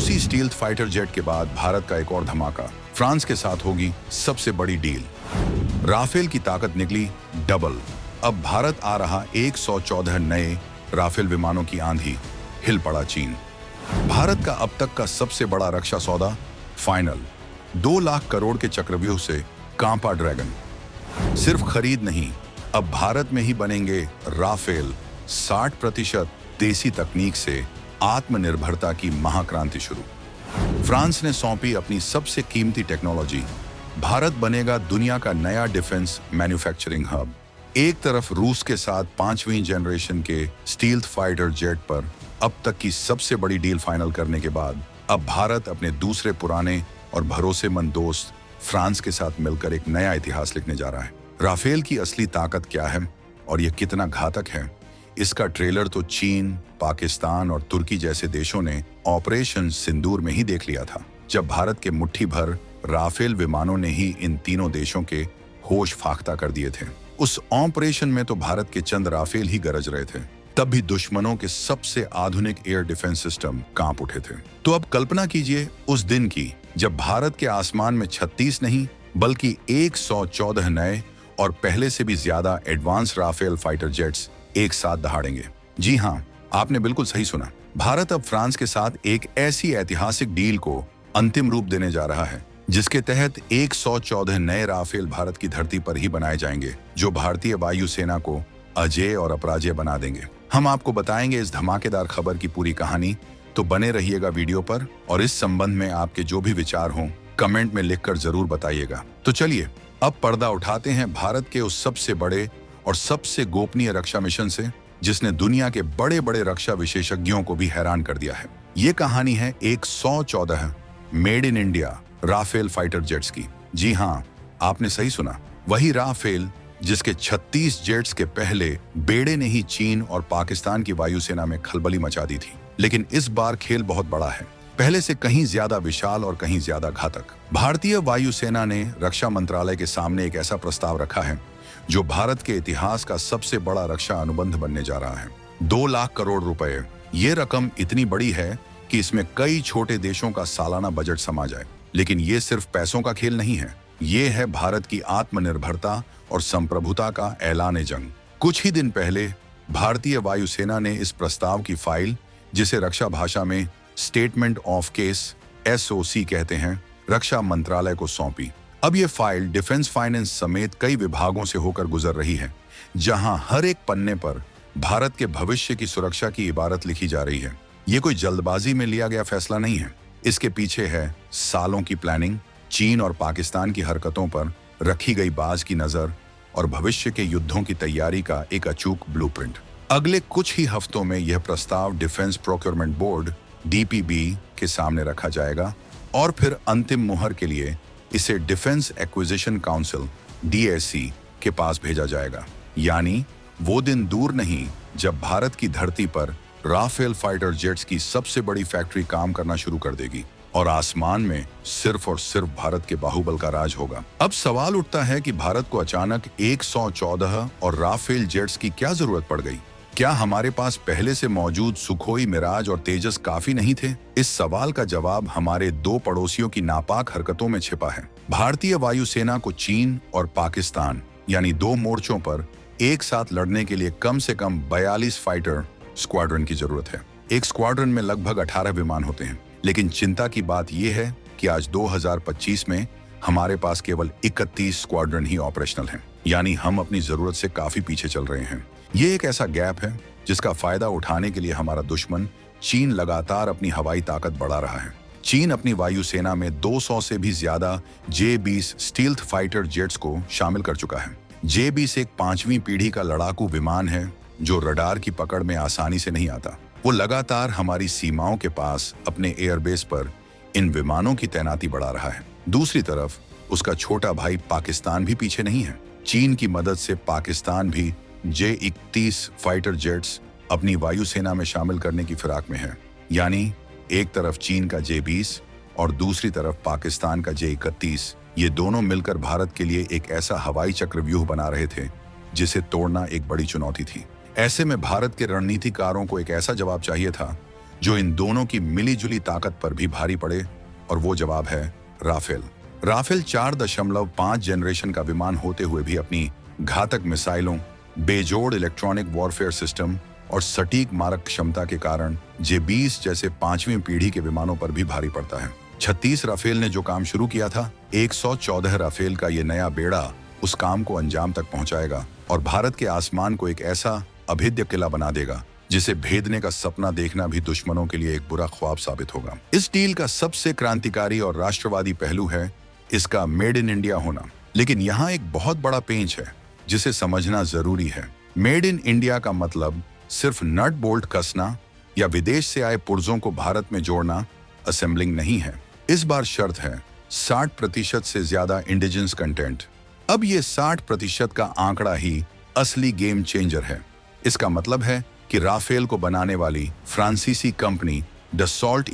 रूसी stealth fighter jet के बाद भारत का एक और धमाका, फ्रांस के साथ होगी सबसे बड़ी डील। राफेल की ताकत निकली डबल। अब भारत आ रहा 114 नए राफेल विमानों की आंधी, हिल पड़ा चीन। भारत का अब तक का सबसे बड़ा रक्षा सौदा फाइनल, 2 लाख करोड़ के चक्रव्यूह से कांपा ड्रैगन। सिर्फ खरीद नहीं, अब भारत में ही बनेंगे राफेल। 60% देसी तकनीक से आत्मनिर्भरता की महाक्रांति शुरू। फ्रांस ने सौंपी अपनी सबसे कीमती टेक्नोलॉजी। भारत बनेगा दुनिया का नया डिफेंस मैन्युफैक्चरिंग हब। एक तरफ रूस के साथ 5वीं जनरेशन के स्टील्थ फाइटर जेट पर अब तक की सबसे बड़ी डील फाइनल करने के बाद अब भारत अपने दूसरे पुराने और भरोसेमंद दोस्त फ्रांस के साथ मिलकर एक नया इतिहास लिखने जा रहा है। राफेल की असली ताकत क्या है और यह कितना घातक है, इसका ट्रेलर तो चीन, पाकिस्तान और तुर्की जैसे देशों ने ऑपरेशन सिंदूर में ही देख लिया था, जब भारत के मुट्ठी भर राफेल विमानों ने ही इन तीनों देशों के होश फाख्ता कर दिए थे। उस ऑपरेशन में तो भारत के चंद राफेल ही गरज रहे थे, तब भी दुश्मनों के सबसे आधुनिक एयर डिफेंस सिस्टम कांप उठे थे। तो अब कल्पना कीजिए उस दिन की जब भारत के आसमान में 36 नहीं बल्कि 114 नए और पहले से भी ज्यादा एडवांस राफेल फाइटर जेट्स एक साथ दहाड़ेंगे। जी हाँ, आपने बिल्कुल सही सुना। भारत अब फ्रांस के साथ एक ऐसी ऐतिहासिक डील को अंतिम रूप देने जा रहा है जिसके तहत 114 नए राफेल भारत की धरती पर ही बनाए जाएंगे, जो भारतीय वायुसेना को अजेय और अपराजेय बना देंगे। हम आपको बताएंगे इस धमाकेदार खबर की पूरी कहानी, तो बने रहिएगा वीडियो पर। और इस संबंध में आपके जो भी विचार हों कमेंट में लिखकर जरूर बताइएगा। तो चलिए अब पर्दा उठाते हैं भारत के उस सबसे बड़े और सबसे गोपनीय रक्षा मिशन से, जिसने दुनिया के बड़े बड़े रक्षा विशेषज्ञों को भी हैरान कर दिया है। ये कहानी है 114 made in India Rafale fighter jets की। जी हाँ, आपने सही सुना, वही राफेल जिसके 36 जेट्स के पहले बेड़े ने ही चीन और पाकिस्तान की वायुसेना में खलबली मचा दी थी। लेकिन इस बार खेल बहुत बड़ा है, पहले से कहीं ज्यादा विशाल और कहीं ज्यादा घातक। भारतीय वायुसेना ने रक्षा मंत्रालय के सामने एक ऐसा प्रस्ताव रखा है जो भारत के इतिहास का सबसे बड़ा रक्षा अनुबंध बनने जा रहा है। 2 लाख करोड़ रुपए। ये रकम इतनी बड़ी है कि इसमें कई छोटे देशों का सालाना बजट समा जाए। लेकिन ये सिर्फ पैसों का खेल नहीं है, ये है भारत की आत्मनिर्भरता और संप्रभुता का ऐलान जंग। कुछ ही दिन पहले भारतीय वायुसेना ने इस प्रस्ताव की फाइल, जिसे रक्षा भाषा में स्टेटमेंट ऑफ केस SOC कहते हैं, रक्षा मंत्रालय को सौंपी। अब ये फाइल डिफेंस फाइनेंस समेत कई विभागों से होकर गुजर रही है, जहां हर एक पन्ने पर भारत के भविष्य की सुरक्षा की इबारत लिखी जा रही है। ये कोई जल्दबाजी में लिया गया फैसला नहीं है, इसके पीछे है सालों की प्लानिंग, चीन और पाकिस्तान की हरकतों पर रखी गई बाज की नजर और भविष्य के युद्धों की तैयारी का एक अचूक ब्लूप्रिंट। अगले कुछ ही हफ्तों में यह प्रस्ताव डिफेंस प्रोक्योरमेंट बोर्ड DPB के सामने रखा जाएगा और फिर अंतिम मुहर के लिए इसे डिफेंस एक्विजिशन काउंसिल DAC के पास भेजा जाएगा। यानी वो दिन दूर नहीं जब भारत की धरती पर राफेल फाइटर जेट्स की सबसे बड़ी फैक्ट्री काम करना शुरू कर देगी और आसमान में सिर्फ और सिर्फ भारत के बाहुबल का राज होगा। अब सवाल उठता है कि भारत को अचानक 114 और राफेल जेट्स की क्या जरूरत पड़ गई? क्या हमारे पास पहले से मौजूद सुखोई, मिराज और तेजस काफी नहीं थे? इस सवाल का जवाब हमारे 2 पड़ोसियों की नापाक हरकतों में छिपा है। भारतीय वायुसेना को चीन और पाकिस्तान यानी 2 मोर्चों पर एक साथ लड़ने के लिए कम से कम 42 फाइटर स्क्वाड्रन की जरूरत है। एक स्क्वाड्रन में लगभग 18 विमान होते हैं। लेकिन चिंता की बात यह है कि आज 2025 में हमारे पास केवल 31 स्क्वाड्रन ही ऑपरेशनल हैं। यानी हम अपनी जरूरत से काफी पीछे चल रहे हैं। ये एक ऐसा गैप है जिसका फायदा उठाने के लिए हमारा दुश्मन चीन लगातार अपनी हवाई ताकत बढ़ा रहा है। चीन अपनी वायुसेना में 200 से भी ज्यादा J-20 स्टील्थ फाइटर जेट्स को शामिल कर चुका है। J-20 एक 5वीं पीढ़ी का लड़ाकू विमान है जो रडार की पकड़ में आसानी से नहीं आता। वो लगातार हमारी सीमाओं के पास अपने एयरबेस पर इन विमानों की तैनाती बढ़ा रहा है। दूसरी तरफ उसका छोटा भाई पाकिस्तान भी पीछे नहीं है। चीन की मदद से पाकिस्तान भी J-31 फाइटर जेट्स अपनी वायुसेना में शामिल करने की फिराक में है। यानी एक तरफ चीन का J-20 और दूसरी तरफ पाकिस्तान का J-31, ये दोनों मिलकर भारत के लिए एक ऐसा हवाई चक्रव्यूह बना रहे थे जिसे तोड़ना एक बड़ी चुनौती थी। ऐसे में भारत के रणनीतिकारों को एक ऐसा जवाब चाहिए था जो इन दोनों की मिलीजुली ताकत पर भी भारी पड़े, और वो जवाब है राफेल। राफेल 4.5 जनरेशन का विमान होते हुए भी अपनी घातक मिसाइलों, बेजोड़ इलेक्ट्रॉनिक वॉरफेयर सिस्टम और सटीक मारक क्षमता के कारण J-20 जैसे 5वीं पीढ़ी के विमानों पर भी भारी पड़ता है। 36 राफेल ने जो काम शुरू किया था, 114 राफेल का ये नया बेड़ा उस काम को अंजाम तक पहुंचाएगा और भारत के आसमान को एक ऐसा अभेद्य किला बना देगा जिसे भेदने का सपना देखना भी दुश्मनों के लिए एक बुरा ख्वाब साबित होगा। इस डील का सबसे क्रांतिकारी और राष्ट्रवादी पहलू है इसका मेड इन इंडिया होना। लेकिन यहाँ एक बहुत बड़ा पेंच है जिसे समझना जरूरी है। मेड इन इंडिया का मतलब सिर्फ नट बोल्ट कसना या विदेश से आए पुर्जों को भारत में जोड़ना, असेंबलिंग नहीं है। इस बार शर्त है 60% से ज्यादा इंडिजिनस कंटेंट। अब ये 60% का आंकड़ा ही असली गेम चेंजर है। इसका मतलब है कि राफेल को बनाने वाली फ्रांसीसी कंपनी डसॉल्ट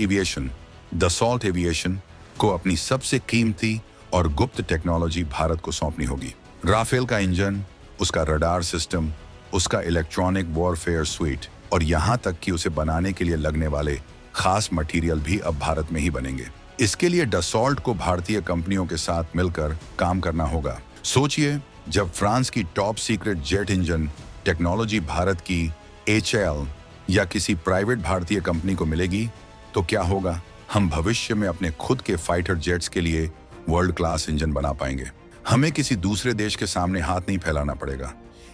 एविएशन को अपनी सबसे कीमती और गुप्त टेक्नोलॉजी भारत को सौंपनी होगी। राफेल का इंजन, उसका रडार सिस्टम, उसका इलेक्ट्रॉनिक वॉरफेयर स्वीट और यहाँ तक कि उसे बनाने के लिए लगने वाले खास मटेरियल भी अब भारत में ही बनेंगे। इसके लिए डसॉल्ट को भारतीय कंपनियों के साथ मिलकर काम करना होगा। सोचिए, जब फ्रांस की top secret jet engine technology Bharat की HAL या किसी प्राइवेट भारतीय कंपनी को मिलेगी तो क्या होगा? हम भविष्य में अपने खुद के फाइटर जेट्स के लिए वर्ल्ड क्लास इंजन बना पाएंगे। हमें किसी दूसरे देश के सामने हाथ नहीं फैलाना पड़ेगा।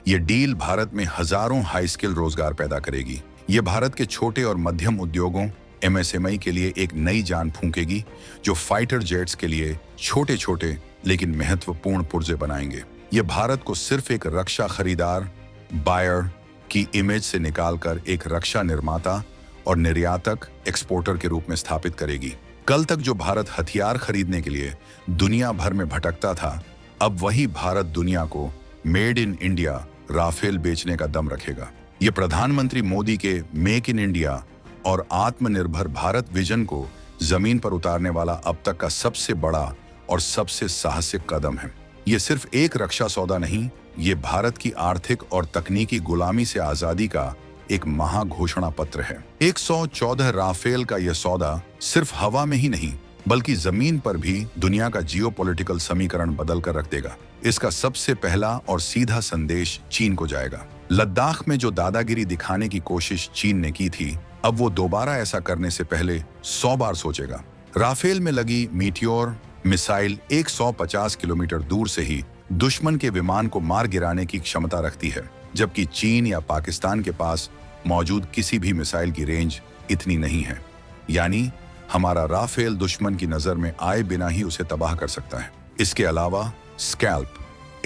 ये डील भारत में हजारों हाई स्किल रोजगार पैदा करेगी। ये भारत के छोटे और मध्यम उद्योगों MSME के लिए एक नई जान फूंकेगी, जो फाइटर जेट्स के लिए छोटे छोटे लेकिन महत्वपूर्ण पुर्जे बनाएंगे। ये भारत को सिर्फ एक रक्षा खरीदार, बायर की इमेज से निकालकर एक रक्षा निर्माता और निर्यातक, एक्सपोर्टर के रूप में स्थापित करेगी। कल तक जो भारत हथियार खरीदने के लिए दुनिया भर में भटकता था, अब वही भारत दुनिया को मेड इन इंडिया राफेल बेचने का दम रखेगा। ये प्रधानमंत्री मोदी के मेक इन इंडिया और आत्मनिर्भर भारत विजन को जमीन पर उतारने वाला अब तक का सबसे बड़ा और सबसे साहसिक कदम है। ये सिर्फ एक रक्षा सौदा नहीं, ये भारत की आर्थिक और तकनीकी गुलामी से आजादी का एक महाघोषणा पत्र है। 114 राफेल का यह सौदा सिर्फ हवा में ही नहीं बल्कि जमीन पर भी दुनिया का जियोपॉलिटिकल समीकरण बदल कर रख देगा। इसका सबसे पहला और सीधा संदेश चीन को जाएगा। लद्दाख में जो दादागिरी दिखाने की कोशिश चीन ने की थी, अब वो दोबारा ऐसा करने से पहले 100 बार सोचेगा। राफेल में लगी मीटियोर मिसाइल 150 किलोमीटर दूर से ही दुश्मन के विमान को मार गिराने की क्षमता रखती है, जबकि चीन या पाकिस्तान के पास मौजूद किसी भी मिसाइल की रेंज इतनी नहीं है। यानी हमारा राफेल दुश्मन की नजर में आए बिना ही उसे तबाह कर सकता है। इसके अलावा scalp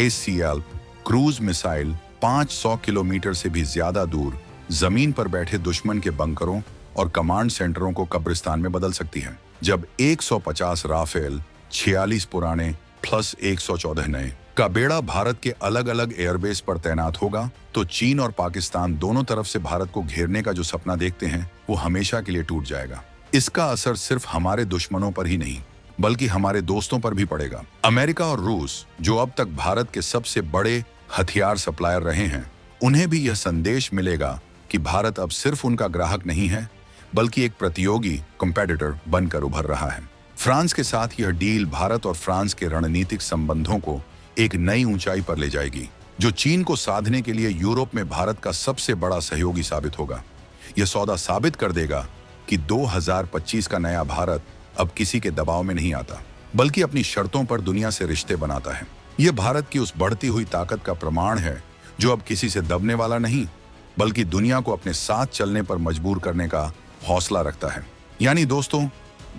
ACL cruise missile 500 kilometre से भी ज्यादा दूर जमीन पर बैठे दुश्मन के बंकरों और कमांड सेंटरों को कब्रिस्तान में बदल सकती है। जब 150 राफेल, 46 पुराने प्लस 114 नए का बेड़ा भारत के अलग अलग एयरबेस पर तैनात होगा, तो चीन और पाकिस्तान दोनों तरफ से भारत को घेरने का जो सपना देखते हैं वो हमेशा के लिए टूट जाएगा। इसका असर सिर्फ हमारे दुश्मनों पर ही नहीं बल्कि हमारे दोस्तों पर भी पड़ेगा। अमेरिका और रूस, जो अब तक भारत के सबसे बड़े हथियार सप्लायर रहे हैं, उन्हें भी यह संदेश मिलेगा कि भारत अब सिर्फ उनका ग्राहक नहीं है बल्कि एक प्रतियोगी कंपेटिटर बनकर उभर रहा है। फ्रांस के साथ यह डील भारत और फ्रांस के रणनीतिक संबंधों को एक नई ऊंचाई पर ले जाएगी, जो चीन को साधने के लिए यूरोप में भारत का सबसे बड़ा सहयोगी साबित होगा। यह सौदा साबित कर देगा कि 2025 का नया भारत अब किसी के दबाव में नहीं आता बल्कि अपनी शर्तों पर दुनिया से रिश्ते बनाता है। यह भारत की उस बढ़ती हुई ताकत का प्रमाण है जो अब किसी से दबने वाला नहीं बल्कि दुनिया को अपने साथ चलने पर मजबूर करने का हौसला रखता है। यानी दोस्तों,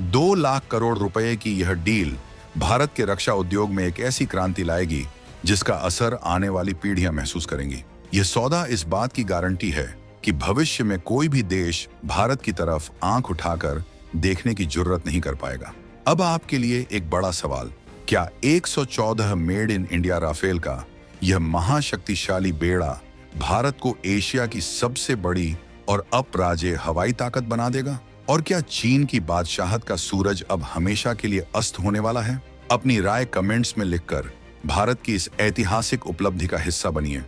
2 लाख करोड़ रुपए की यह डील भारत के रक्षा उद्योग में एक ऐसी क्रांति लाएगी जिसका असर आने वाली पीढ़ियां महसूस करेंगी। यह सौदा इस बात की गारंटी है कि भविष्य में कोई भी देश भारत की तरफ आंख उठाकर देखने की जुर्रत नहीं कर पाएगा। अब आपके लिए एक बड़ा सवाल, क्या 114 मेड इन इंडिया राफेल का यह महाशक्तिशाली बेड़ा भारत को एशिया की सबसे बड़ी और अपराजेय हवाई ताकत बना देगा? और क्या चीन की बादशाहत का सूरज अब हमेशा के लिए अस्त होने वाला है? अपनी राय कमेंट्स में लिखकर भारत की इस ऐतिहासिक उपलब्धि का हिस्सा बनिए।